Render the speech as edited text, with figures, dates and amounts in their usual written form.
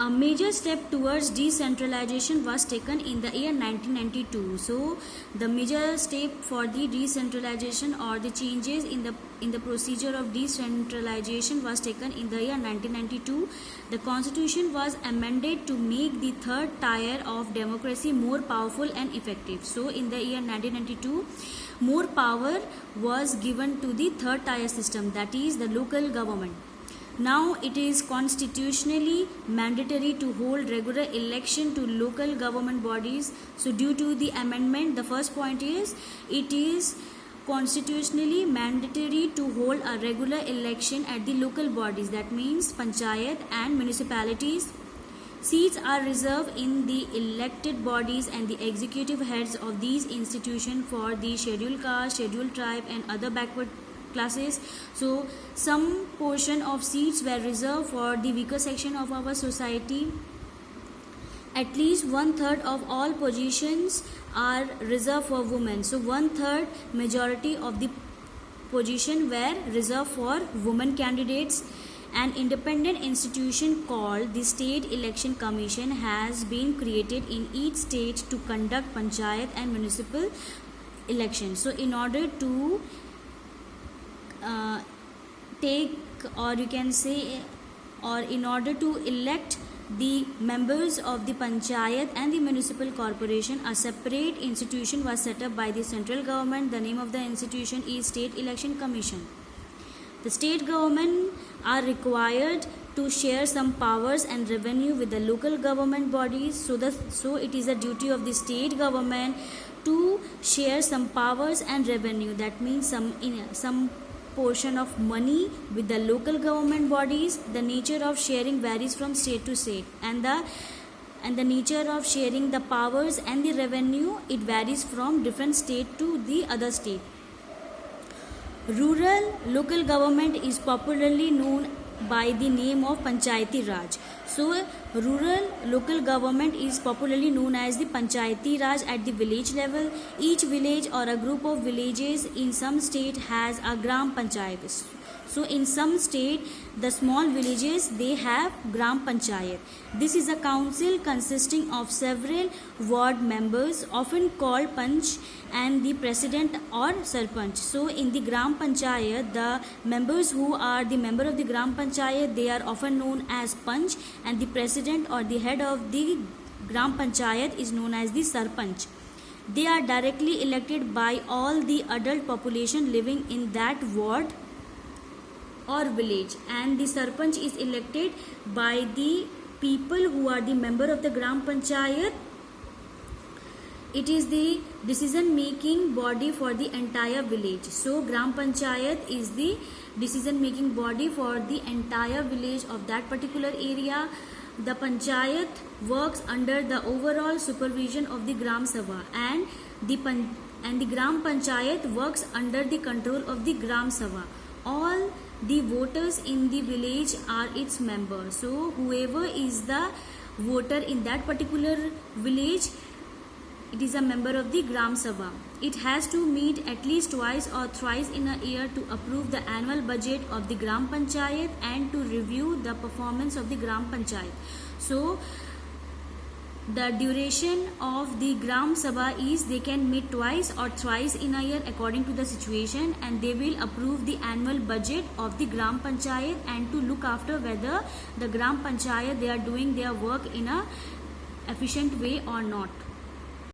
A major step towards decentralization was taken in the year 1992. So, the major step for the decentralization or the changes in the procedure of decentralization was taken in the year 1992. The constitution was amended to make the third tier of democracy more powerful and effective. So, in the year 1992, more power was given to the third tier system, that is the local government. Now it is constitutionally mandatory to hold regular election to local government bodies. So due to the amendment, the first point is it is constitutionally mandatory to hold a regular election at the local bodies, that means panchayat and municipalities. Seats are reserved in the elected bodies and the executive heads of these institutions for the scheduled caste, scheduled tribe and other backward classes. So some portion of seats were reserved for the weaker section of our society. At least 1/3 of all positions are reserved for women. So 1/3 majority of the position were reserved for women candidates. An independent institution called the State Election Commission has been created in each state to conduct panchayat and municipal elections. So in order to in order to elect the members of the panchayat and the municipal corporation, a separate institution was set up by the central government. The name of the institution is State Election Commission. The state government are required to share some powers and revenue with the local government bodies. So it is a duty of the state government to share some powers and revenue. That means some portion of money with the local government bodies. The nature of sharing varies from state to state, and the nature of sharing the powers and the revenue, it varies from different state to the other state. Rural local government is popularly known by the name of Panchayati Raj. So rural local government is popularly known as the Panchayati Raj at the village level. Each village or a group of villages in some state has a Gram Panchayat. So in some state, the small villages, they have Gram Panchayat. This is a council consisting of several ward members, often called Panch, and the president or Sarpanch. So in the Gram Panchayat, the members who are the member of the Gram Panchayat, they are often known as Panch, and the president or the head of the Gram Panchayat is known as the Sarpanch. They are directly elected by all the adult population living in that ward or village, and the Sarpanch is elected by the people who are the member of the Gram Panchayat. It is the decision making body for the entire village. So Gram Panchayat is the decision making body for the entire village of that particular area. The Panchayat works under the overall supervision of the Gram Sabha, and the Gram Panchayat works under the control of the Gram Sabha. All the voters in the village are its members. So whoever is the voter in that particular village, it is a member of the Gram Sabha. It has to meet at least twice or thrice in a year to approve the annual budget of the Gram Panchayat and to review the performance of the Gram Panchayat. So the duration of the Gram Sabha is they can meet twice or thrice in a year according to the situation, and they will approve the annual budget of the Gram Panchayat and to look after whether the Gram Panchayat, they are doing their work in a efficient way or not.